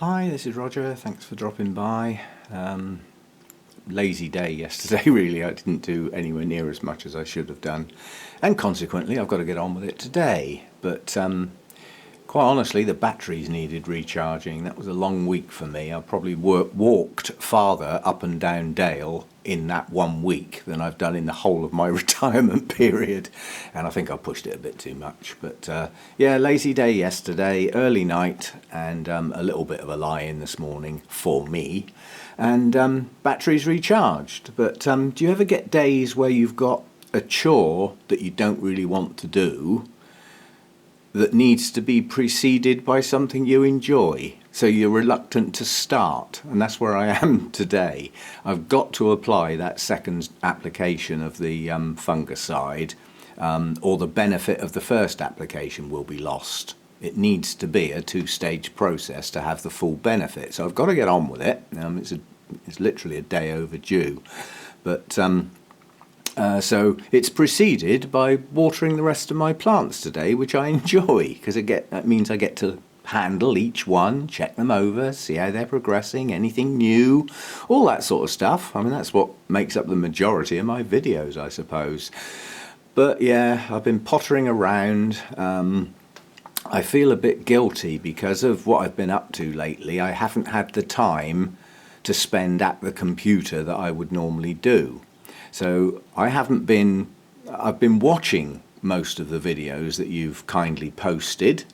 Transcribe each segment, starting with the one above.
Hi, this is Roger. Thanks for dropping by. Lazy day yesterday, really. I didn't do anywhere near as much as I should have done. And consequently, I've got to get on with it today. But quite honestly, the batteries needed recharging. That was a long week for me. I probably walked farther up and down Dale in that 1 week than I've done in the whole of my retirement period. And I think I pushed it a bit too much. But yeah, lazy day yesterday, early night, and a little bit of a lie-in this morning for me. And batteries recharged. But do you ever get days where you've got a chore that you don't really want to do that needs to be preceded by something you enjoy, so you're reluctant to start? And that's where I am today. I've got to apply that second application of the fungicide, or the benefit of the first application will be lost. It needs to be a two-stage process to have the full benefit, so I've got to get on with it. It's literally a day overdue, but so it's preceded by watering the rest of my plants today, which I enjoy, because that means I get to handle each one, check them over, see how they're progressing, anything new, all that sort of stuff. I mean, that's what makes up the majority of my videos, I suppose. But yeah, I've been pottering around. I feel a bit guilty because of what I've been up to lately. I haven't had the time to spend at the computer that I would normally do. So I've been watching most of the videos that you've kindly posted,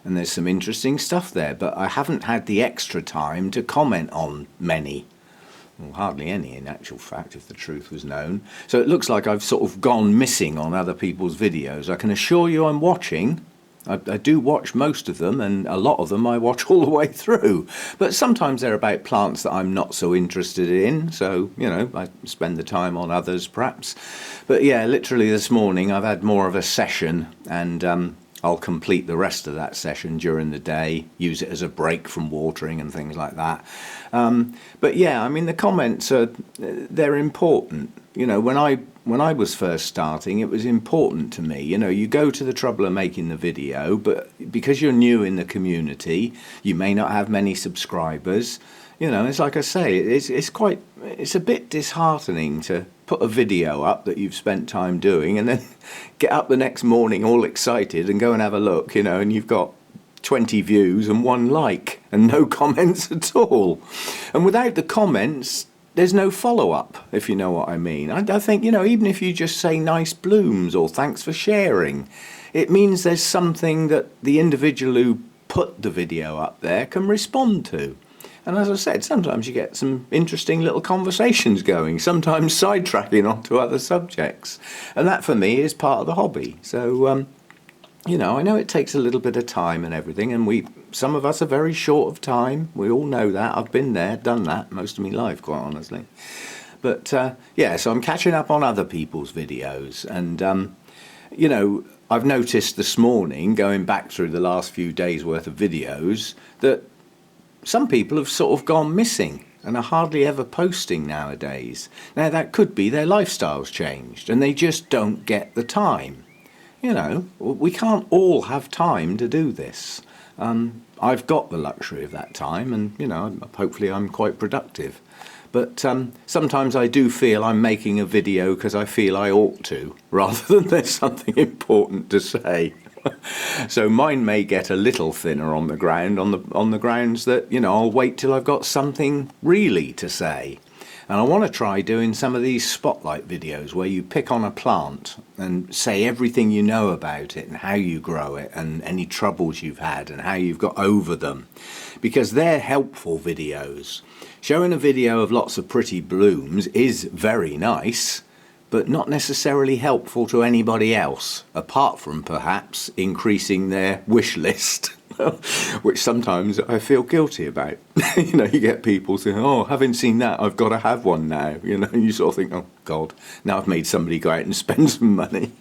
and there's some interesting stuff there, but I haven't had the extra time to comment on many. Well, hardly any, in actual fact, if the truth was known. So it looks like I've sort of gone missing on other people's videos. I can assure you I'm watching. I do watch most of them, and a lot of them I watch all the way through. But sometimes they're about plants that I'm not so interested in, so, you know, I spend the time on others perhaps. But yeah, literally this morning I've had more of a session, and I'll complete the rest of that session during the day, use it as a break from watering and things like that. But yeah, I mean, the comments they're important. You know, when I was first starting, it was important to me. You know, you go to the trouble of making the video, but because you're new in the community, you may not have many subscribers. You know, it's like I say, it's a bit disheartening to put a video up that you've spent time doing and then get up the next morning all excited and go and have a look, you know, and you've got 20 views and 1 like and no comments at all. And without the comments, there's no follow-up, if you know what I mean. I think, you know, even if you just say nice blooms or thanks for sharing, it means there's something that the individual who put the video up there can respond to. And as I said, sometimes you get some interesting little conversations going, sometimes sidetracking onto other subjects. And that, for me, is part of the hobby. So, you know, I know it takes a little bit of time and everything, and some of us are very short of time. We all know that. I've been there, done that most of my life, quite honestly. But, yeah, so I'm catching up on other people's videos. And, you know, I've noticed this morning, going back through the last few days' worth of videos, that some people have sort of gone missing and are hardly ever posting nowadays. Now, that could be their lifestyle's changed and they just don't get the time. You know, we can't all have time to do this. I've got the luxury of that time, and, you know, hopefully I'm quite productive. But sometimes I do feel I'm making a video because I feel I ought to, rather than there's something important to say. So mine may get a little thinner on the ground, on the grounds that, you know, I'll wait till I've got something really to say. And I want to try doing some of these spotlight videos where you pick on a plant and say everything you know about it and how you grow it and any troubles you've had and how you've got over them. Because they're helpful videos. Showing a video of lots of pretty blooms is very nice, but not necessarily helpful to anybody else, apart from perhaps increasing their wish list. Which sometimes I feel guilty about. You know, you get people saying, oh, having seen that, I've got to have one now. You know, and you sort of think, oh, God, now I've made somebody go out and spend some money.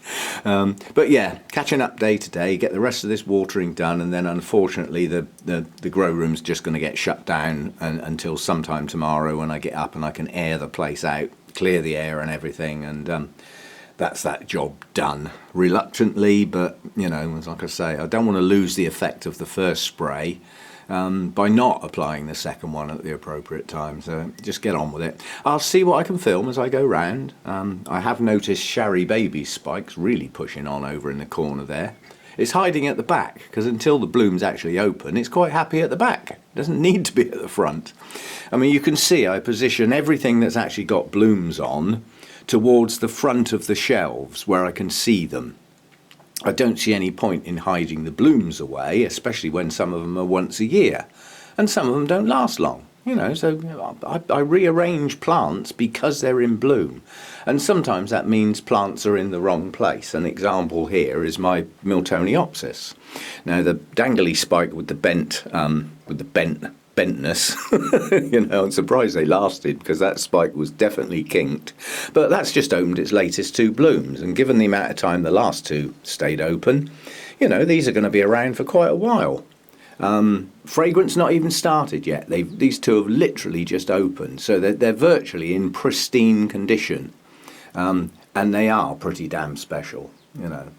But yeah, catching up day to day, get the rest of this watering done, and then unfortunately the grow room's just going to get shut down until sometime tomorrow when I get up and I can air the place out, clear the air and everything, and that's that job done. Reluctantly, but, you know, like I say, I don't want to lose the effect of the first spray. by not applying the second one at the appropriate time. So just get on with it. I'll see what I can film as I go round. I have noticed Shari Baby's spikes really pushing on over in the corner there. It's hiding at the back because until the bloom's actually open, it's quite happy at the back. It doesn't need to be at the front. I mean, you can see I position everything that's actually got blooms on towards the front of the shelves where I can see them. I don't see any point in hiding the blooms away, especially when some of them are once a year and some of them don't last long. You know, so I rearrange plants because they're in bloom. And sometimes that means plants are in the wrong place. An example here is my Miltoniopsis. Now, the dangly spike with the bentness, you know, I'm surprised they lasted because that spike was definitely kinked. But that's just opened its latest 2 blooms. And given the amount of time the last 2 stayed open, you know, these are going to be around for quite a while. Fragrance not even started yet. These 2 have literally just opened, so they're virtually in pristine condition, and they are pretty damn special. You know,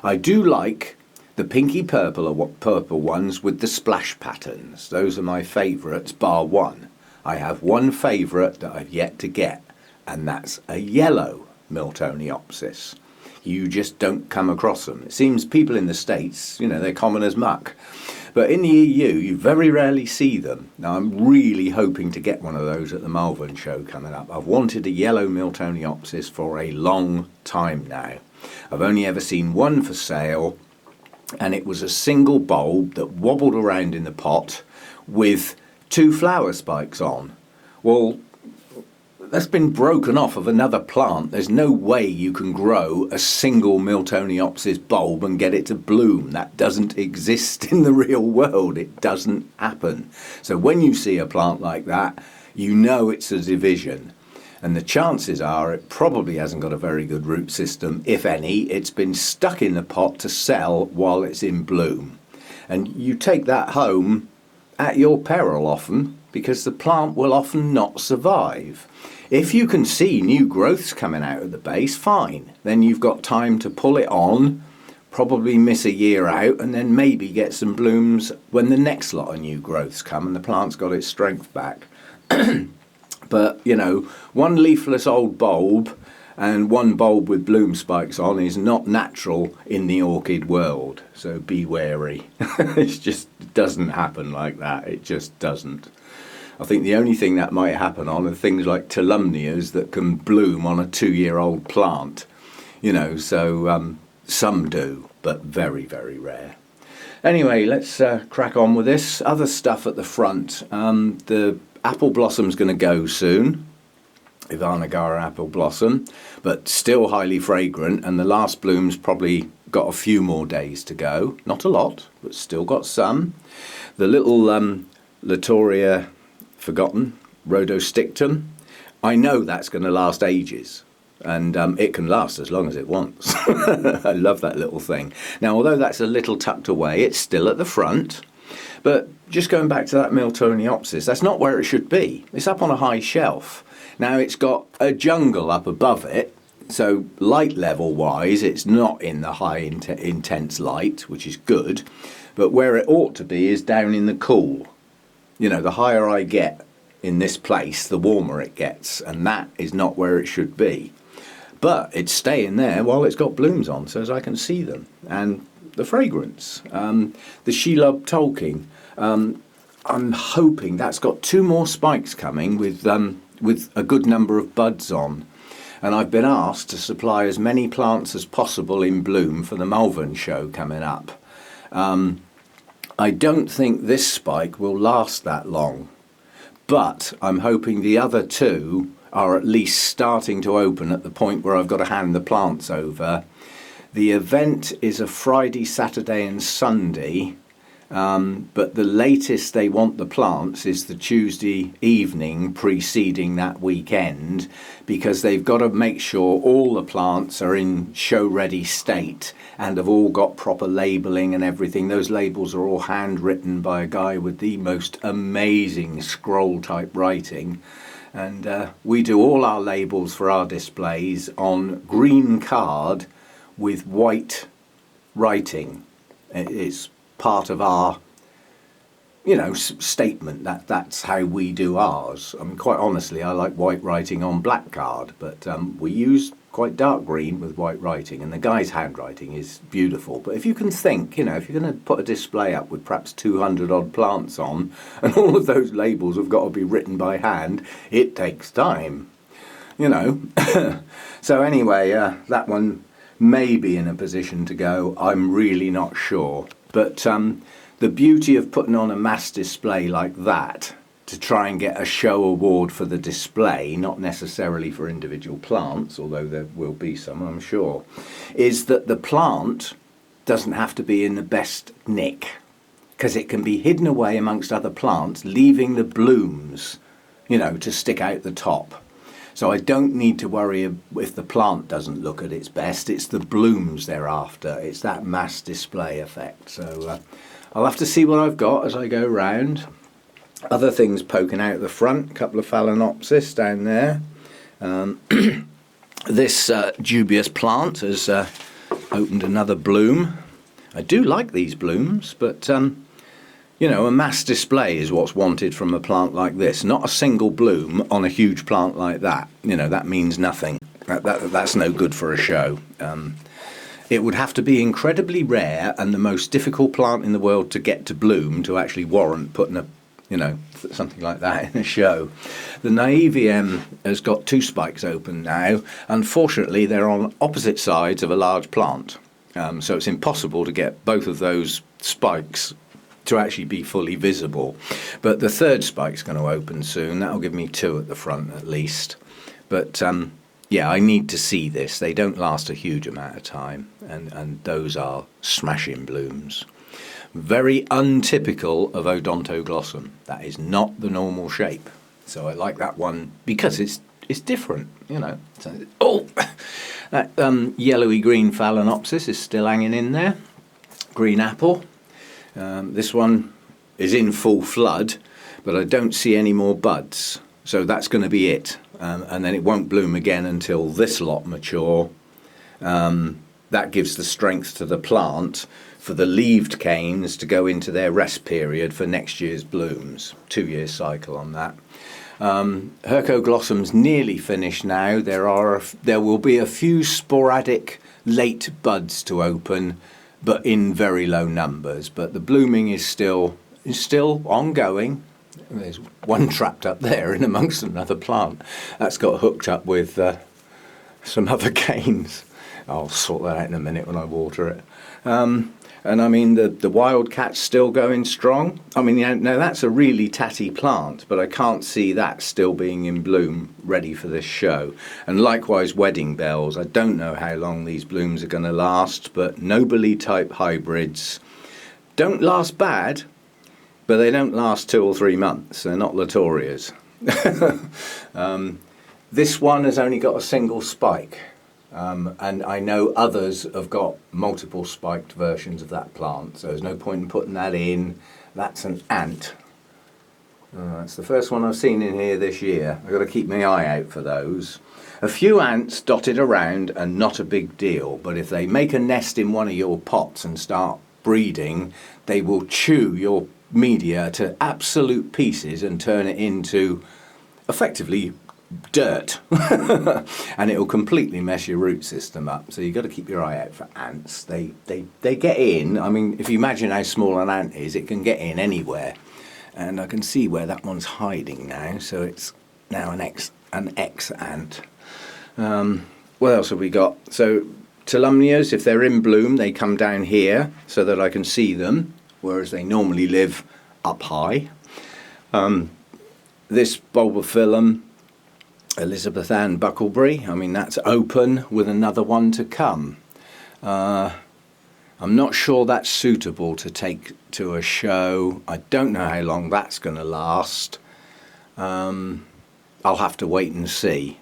I do like the pinky purple ones with the splash patterns. Those are my favourites, bar one. I have one favourite that I've yet to get, and that's a yellow Miltoniopsis. You just don't come across them. It seems people in the States, you know, they're common as muck. But in the EU, you very rarely see them. Now, I'm really hoping to get one of those at the Malvern show coming up. I've wanted a yellow Miltoniopsis for a long time now. I've only ever seen one for sale, and it was a single bulb that wobbled around in the pot with 2 flower spikes on. Well, that's been broken off of another plant. There's no way you can grow a single Miltoniopsis bulb and get it to bloom. That doesn't exist in the real world. It doesn't happen. So when you see a plant like that, you know it's a division. And the chances are it probably hasn't got a very good root system, if any. It's been stuck in the pot to sell while it's in bloom. And you take that home at your peril often, because the plant will often not survive. If you can see new growths coming out of the base, fine. Then you've got time to pull it on, probably miss a year out, and then maybe get some blooms when the next lot of new growths come and the plant's got its strength back. But, you know, one leafless old bulb and one bulb with bloom spikes on is not natural in the orchid world. So be wary. It just doesn't happen like that. It just doesn't. I think the only thing that might happen on are things like Tolumnias that can bloom on a 2-year-old plant. You know, so some do, but very, very rare. Anyway, let's crack on with this. Other stuff at the front. The apple blossom's going to go soon. Ivanagara apple blossom, but still highly fragrant, and the last bloom's probably got a few more days to go. Not a lot, but still got some. The little Latoria Forgotten, Rhodostictum, I know that's going to last ages, and it can last as long as it wants. I love that little thing. Now, although that's a little tucked away, it's still at the front. But just going back to that Miltoniopsis, that's not where it should be. It's up on a high shelf. Now, it's got a jungle up above it, so light level wise, it's not in the high intense light, which is good. But where it ought to be is down in the cool. You know, the higher I get in this place, the warmer it gets, and that is not where it should be. But it's staying there while it's got blooms on, so as I can see them. And the fragrance, the Shelob Tolkien, I'm hoping that's got 2 more spikes coming with a good number of buds on. And I've been asked to supply as many plants as possible in bloom for the Malvern show coming up. I don't think this spike will last that long, but I'm hoping the other 2 are at least starting to open at the point where I've got to hand the plants over. The event is a Friday, Saturday and Sunday, but the latest they want the plants is the Tuesday evening preceding that weekend, because they've got to make sure all the plants are in show-ready state and have all got proper labelling and everything. Those labels are all handwritten by a guy with the most amazing scroll-type writing. And we do all our labels for our displays on green card with white writing. It's part of our you know, statement that that's how we do ours. I mean, quite honestly, I like white writing on black card, but we use quite dark green with white writing, and the guy's handwriting is beautiful. But if you can think, you know, if you're going to put a display up with perhaps 200 odd plants on, and all of those labels have got to be written by hand, it takes time, you know. So anyway, that one may be in a position to go. I'm really not sure. But the beauty of putting on a mass display like that to try and get a show award for the display, not necessarily for individual plants, although there will be some, I'm sure, is that the plant doesn't have to be in the best nick, because it can be hidden away amongst other plants, leaving the blooms, you know, to stick out the top. So I don't need to worry if the plant doesn't look at its best. It's the blooms they're after. It's that mass display effect. So I'll have to see what I've got as I go round. Other things poking out the front, a couple of Phalaenopsis down there. This dubious plant has opened another bloom. I do like these blooms, but you know, a mass display is what's wanted from a plant like this. Not a single bloom on a huge plant like that. You know, that means nothing. That's no good for a show. It would have to be incredibly rare and the most difficult plant in the world to get to bloom to actually warrant putting a, you know, something like that in a show. The Naevium has got 2 spikes open now. Unfortunately, they're on opposite sides of a large plant. So it's impossible to get both of those spikes to actually be fully visible. But the 3rd spike's going to open soon. That'll give me 2 at the front at least. But yeah, I need to see this. They don't last a huge amount of time, and those are smashing blooms. Very untypical of Odontoglossum. That is not the normal shape. So I like that one because it's different, you know. So, oh, that yellowy green Phalaenopsis is still hanging in there. Green apple. This one is in full flood, but I don't see any more buds. So that's going to be it. And then it won't bloom again until this lot mature. That gives the strength to the plant for the leaved canes to go into their rest period for next year's blooms. 2-year cycle on that. Hercoglossum's nearly finished now. There will be a few sporadic late buds to open, but in very low numbers. But the blooming is still ongoing. There's one trapped up there in amongst another plant. That's got hooked up with some other canes. I'll sort that out in a minute when I water it. And I mean, the wildcat's still going strong. I mean, now that's a really tatty plant, but I can't see that still being in bloom, ready for this show. And likewise, wedding bells. I don't know how long these blooms are going to last, but Nobile type hybrids don't last bad, but they don't last 2 or 3 months. They're not Latorias. This one has only got a single spike. And I know others have got multiple spiked versions of that plant, so there's no point in putting that in. That's an ant. It's the first one I've seen in here this year. I've got to keep my eye out for those. A few ants dotted around and not a big deal, but if they make a nest in one of your pots and start breeding, they will chew your media to absolute pieces and turn it into effectively dirt. And it will completely mess your root system up. So you've got to keep your eye out for ants. They get in. I mean, if you imagine how small an ant is, it can get in anywhere. And I can see where that one's hiding now. So it's now an ex-ant. What else have we got? So Tolumnias, if they're in bloom, they come down here so that I can see them, whereas they normally live up high. This Bulbophyllum, Elizabeth Ann Buckleberry, I mean, that's open with another one to come. I'm not sure that's suitable to take to a show. I don't know how long that's going to last. I'll have to wait and see.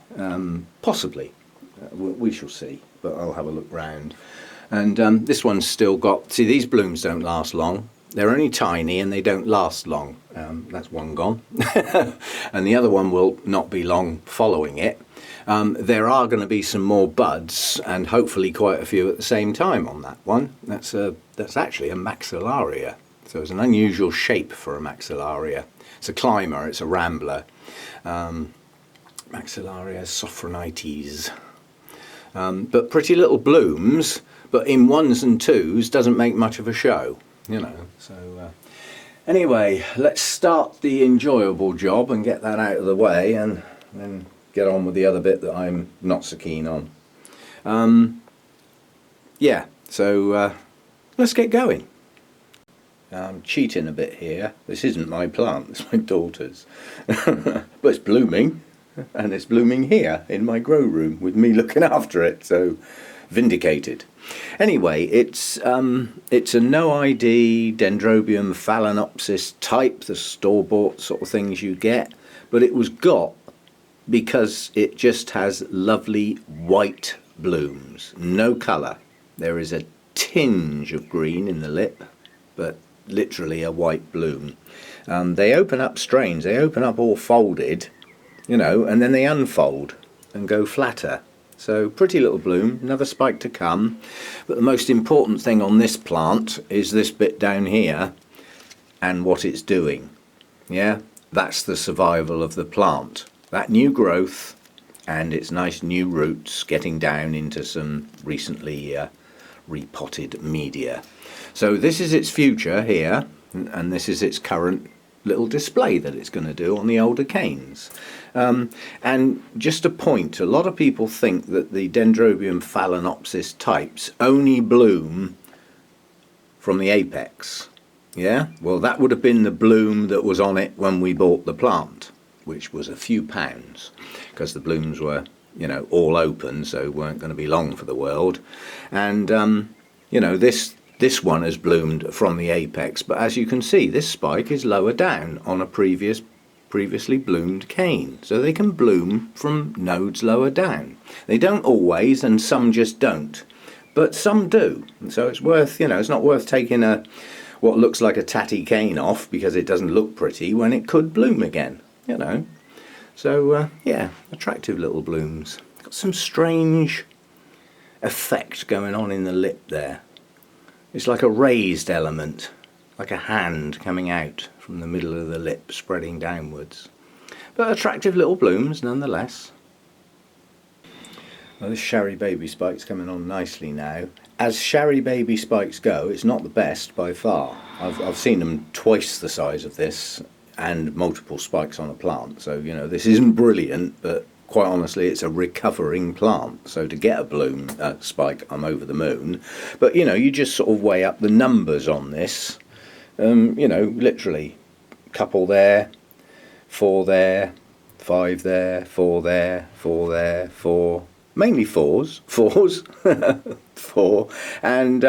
Possibly. We shall see, but I'll have a look round. And this one's still got... See, these blooms don't last long. They're only tiny and they don't last long. That's one gone. And the other one will not be long following it. There are going to be some more buds and hopefully quite a few at the same time on that one. That's actually a maxillaria. So it's an unusual shape for a maxillaria. It's a climber, it's a rambler. Maxillaria sophronites. But pretty little blooms, but in ones and twos doesn't make much of a show, you know. So anyway, let's start the enjoyable job and get that out of the way, and then get on with the other bit that I'm not so keen on. Yeah, so let's get going. I'm cheating a bit here. This isn't my plant, it's my daughter's. But it's blooming, and it's blooming here in my grow room with me looking after it, so vindicated. Anyway, it's a no-ID Dendrobium phalaenopsis type, the store-bought sort of things you get, but it was got because it just has lovely white blooms, no colour. There is a tinge of green in the lip, but literally a white bloom. They open up strange, they open up all folded, you know, and then they unfold and go flatter. So pretty little bloom, another spike to come. But the most important thing on this plant is this bit down here and what it's doing. Yeah, that's the survival of the plant. That new growth and its nice new roots getting down into some recently repotted media. So this is its future here, and this is its current little display that it's going to do on the older canes. And just a point, a lot of people think that the Dendrobium phalaenopsis types only bloom from the apex. Yeah, well, that would have been the bloom that was on it when we bought the plant, which was a few pounds, because the blooms were, you know, all open, so weren't going to be long for the world. And you know, this one has bloomed from the apex, but as you can see, this spike is lower down on a previously bloomed cane, so they can bloom from nodes lower down. They don't always, and some just don't, but some do. So it's worth, you know, it's not worth taking what looks like a tatty cane off because it doesn't look pretty when it could bloom again, you know. So yeah, attractive little blooms. Got some strange effect going on in the lip there. It's like a raised element, like a hand coming out from the middle of the lip, spreading downwards. But attractive little blooms nonetheless. Well, this Sharry Baby Spike's coming on nicely now. As Sharry Baby Spikes go, it's not the best by far. I've seen them twice the size of this and multiple spikes on a plant. So, you know, this isn't brilliant, but quite honestly, it's a recovering plant. So to get a bloom spike, I'm over the moon. But, you know, you just sort of weigh up the numbers on this. You know, literally, couple there, 4 there, 5 there, 4 there, 4 there, 4. Mainly fours, 4. And,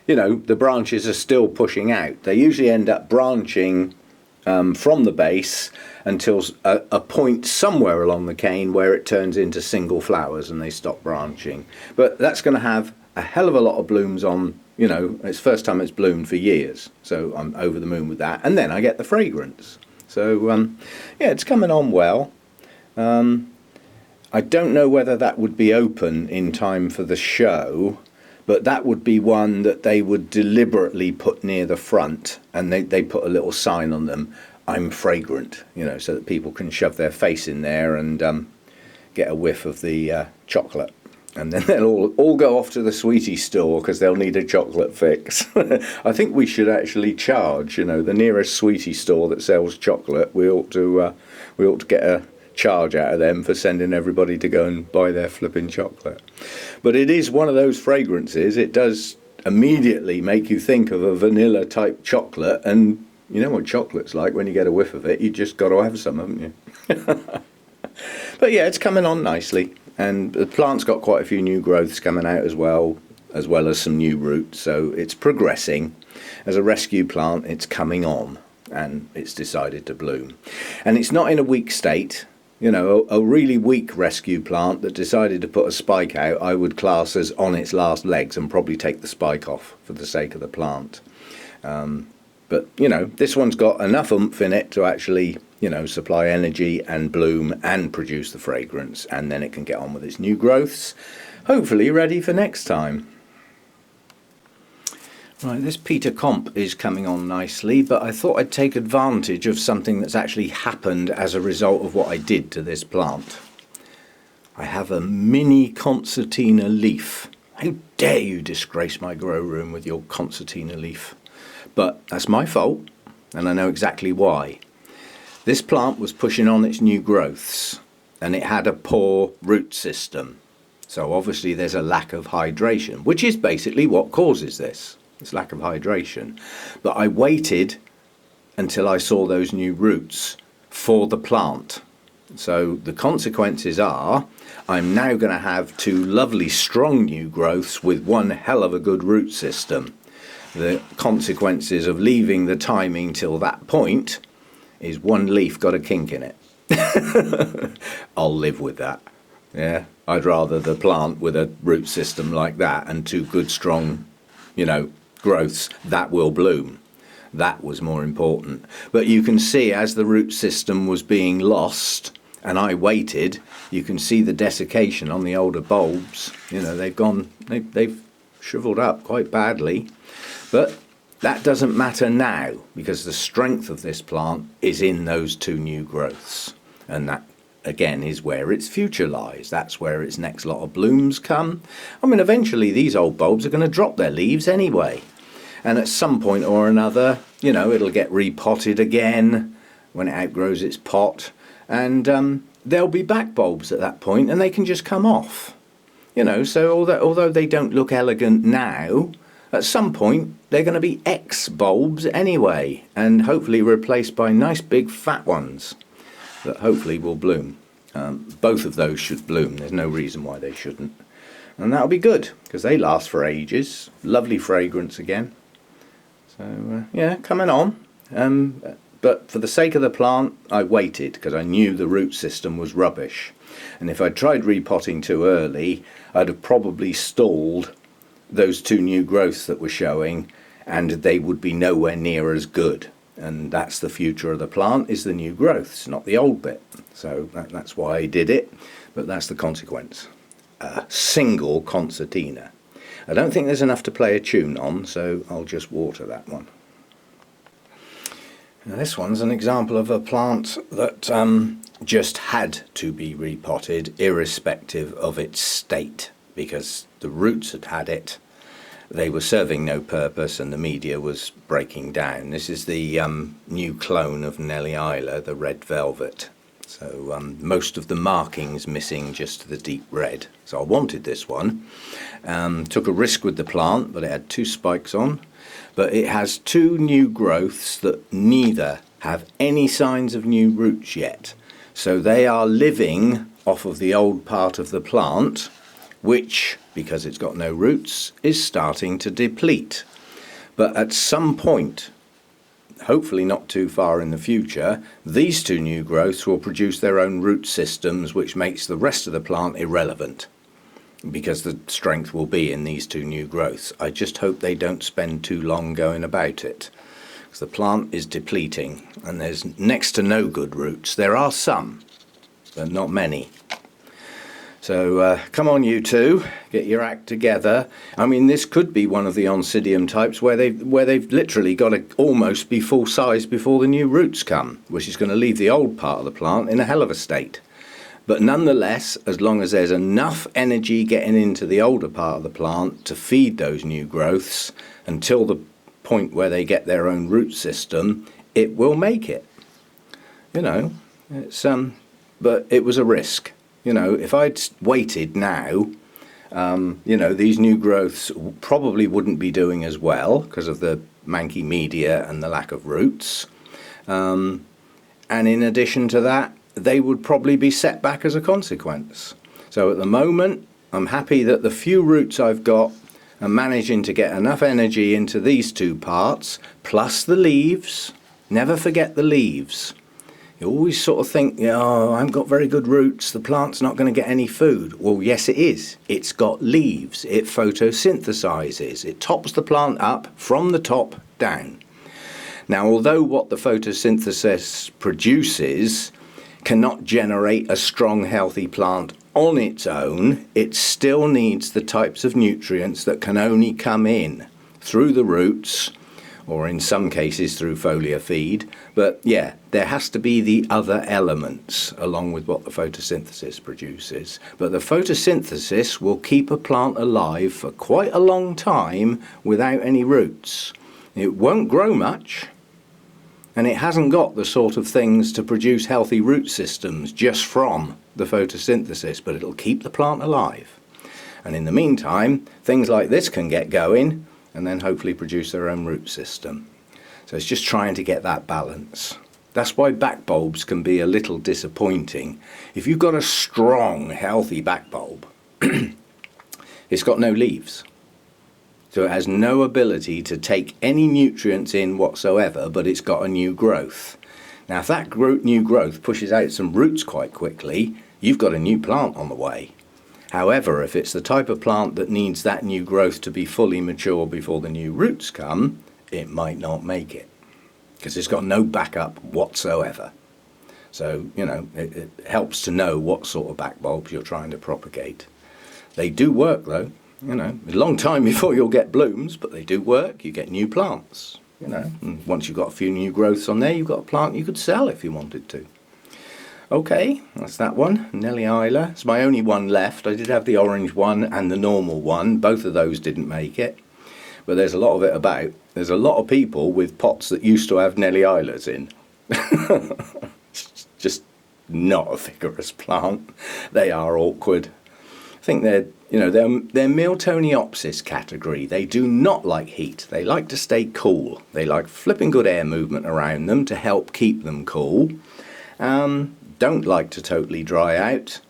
you know, the branches are still pushing out. They usually end up branching from the base until a point somewhere along the cane where it turns into single flowers and they stop branching. But that's going to have a hell of a lot of blooms on, you know, it's the first time it's bloomed for years. So I'm over the moon with that. And then I get the fragrance. So, yeah, it's coming on well. I don't know whether that would be open in time for the show, but that would be one that they would deliberately put near the front, and they put a little sign on them, "I'm fragrant," you know, so that people can shove their face in there and get a whiff of the chocolate. And then they'll all go off to the sweetie store because they'll need a chocolate fix. I think we should actually charge, you know, the nearest sweetie store that sells chocolate. We ought to get a charge out of them for sending everybody to go and buy their flipping chocolate. But it is one of those fragrances. It does immediately make you think of a vanilla type chocolate, and you know what chocolate's like. When you get a whiff of it, you just got to have some, haven't you? But yeah, it's coming on nicely, and the plant's got quite a few new growths coming out as well as some new roots, so it's progressing. As a rescue plant, it's coming on and it's decided to bloom, and it's not in a weak state. You know, a really weak rescue plant that decided to put a spike out, I would class as on its last legs and probably take the spike off for the sake of the plant. But, you know, this one's got enough oomph in it to actually, you know, supply energy and bloom and produce the fragrance, and then it can get on with its new growths, hopefully ready for next time. Right, this Peter Comp is coming on nicely, but I thought I'd take advantage of something that's actually happened as a result of what I did to this plant. I have a mini concertina leaf. How dare you disgrace my grow room with your concertina leaf? But that's my fault, and I know exactly why. This plant was pushing on its new growths, and it had a poor root system. So obviously there's a lack of hydration, which is basically what causes this lack of hydration. But I waited until I saw those new roots for the plant. So the consequences are I'm now going to have two lovely strong new growths with one hell of a good root system. The consequences of leaving the timing till that point is one leaf got a kink in it. I'll live with that. Yeah, I'd rather the plant with a root system like that and two good strong, growths that will bloom. That was more important. But you can see as the root system was being lost and I waited, you can see the desiccation on the older bulbs. They've shriveled up quite badly. But that doesn't matter now because the strength of this plant is in those two new growths. And that again is where its future lies. That's where its next lot of blooms come. I mean, eventually these old bulbs are going to drop their leaves anyway. And at some point or another, it'll get repotted again when it outgrows its pot. And there'll be back bulbs at that point and they can just come off. So although they don't look elegant now, at some point they're going to be X bulbs anyway, and hopefully replaced by nice big fat ones that hopefully will bloom. Both of those should bloom. There's no reason why they shouldn't. And that'll be good because they last for ages. Lovely fragrance again. So yeah, coming on. But for the sake of the plant, I waited because I knew the root system was rubbish. And if I'd tried repotting too early, I'd have probably stalled those two new growths that were showing, and they would be nowhere near as good. And that's the future of the plant, is the new growths, not the old bit. So that's why I did it, but that's the consequence. A single concertina. I don't think there's enough to play a tune on, so I'll just water that one. Now this one's an example of a plant that just had to be repotted irrespective of its state, because the roots had it. They were serving no purpose and the media was breaking down. This is the new clone of Nellie Isla, the red velvet. So most of the markings missing, just the deep red. So I wanted this one. Took a risk with the plant, but it had two spikes on. But it has two new growths that neither have any signs of new roots yet. So they are living off of the old part of the plant, which, because it's got no roots, is starting to deplete. But at some point, hopefully not too far in the future, these two new growths will produce their own root systems, which makes the rest of the plant irrelevant, because the strength will be in these two new growths. I just hope they don't spend too long going about it, because the plant is depleting and there's next to no good roots. There are some, but not many. So come on, you two, get your act together. I mean, this could be one of the Oncidium types where they've literally got to almost be full size before the new roots come, which is going to leave the old part of the plant in a hell of a state. But nonetheless, as long as there's enough energy getting into the older part of the plant to feed those new growths until the point where they get their own root system, it will make it. It's but it was a risk. If I'd waited now, these new growths probably wouldn't be doing as well because of the manky media and the lack of roots. And in addition to that, they would probably be set back as a consequence. So at the moment, I'm happy that the few roots I've got are managing to get enough energy into these two parts, plus the leaves. Never forget the leaves. You always sort of think, I haven't got very good roots, the plant's not going to get any food. Well, yes it is. It's got leaves. It photosynthesizes. It tops the plant up from the top down. Now, although what the photosynthesis produces cannot generate a strong, healthy plant on its own, it still needs the types of nutrients that can only come in through the roots, or in some cases through foliar feed. But yeah, there has to be the other elements along with what the photosynthesis produces. But the photosynthesis will keep a plant alive for quite a long time without any roots. It won't grow much, and it hasn't got the sort of things to produce healthy root systems just from the photosynthesis, but it'll keep the plant alive. And in the meantime, things like this can get going and then hopefully produce their own root system. So it's just trying to get that balance. That's why back bulbs can be a little disappointing. If you've got a strong, healthy back bulb, it's got no leaves. So it has no ability to take any nutrients in whatsoever, but it's got a new growth. Now if that new growth pushes out some roots quite quickly, you've got a new plant on the way. However, if it's the type of plant that needs that new growth to be fully mature before the new roots come, it might not make it, because it's got no backup whatsoever. So, you know, it helps to know what sort of back bulbs you're trying to propagate. They do work though, you know, a long time before you'll get blooms, but they do work. You get new plants, you know, and once you've got a few new growths on there, you've got a plant you could sell if you wanted to. Okay, that's that one, Nellie Isla. It's my only one left. I did have the orange one and the normal one. Both of those didn't make it, but there's a lot of it about. There's a lot of people with pots that used to have Nellie Islas in. It's just not a vigorous plant. They are awkward. I think they're Miltoniopsis category. They do not like heat. They like to stay cool. They like flipping good air movement around them to help keep them cool. Don't like to totally dry out,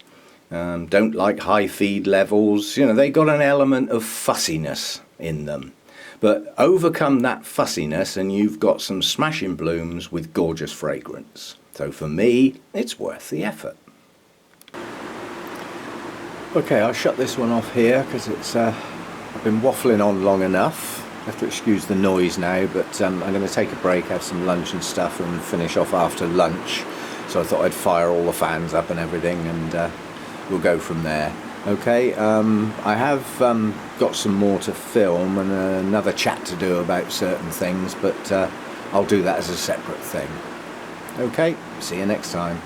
don't like high feed levels. You know, they got an element of fussiness in them, but overcome that fussiness and you've got some smashing blooms with gorgeous fragrance. So for me, it's worth the effort. Okay, I'll shut this one off here because it's I've been waffling on long enough. I have to excuse the noise now, but I'm going to take a break, have some lunch and stuff, and finish off after lunch. So I thought I'd fire all the fans up and everything, and we'll go from there. Okay, I have got some more to film and another chat to do about certain things, but I'll do that as a separate thing. Okay, see you next time.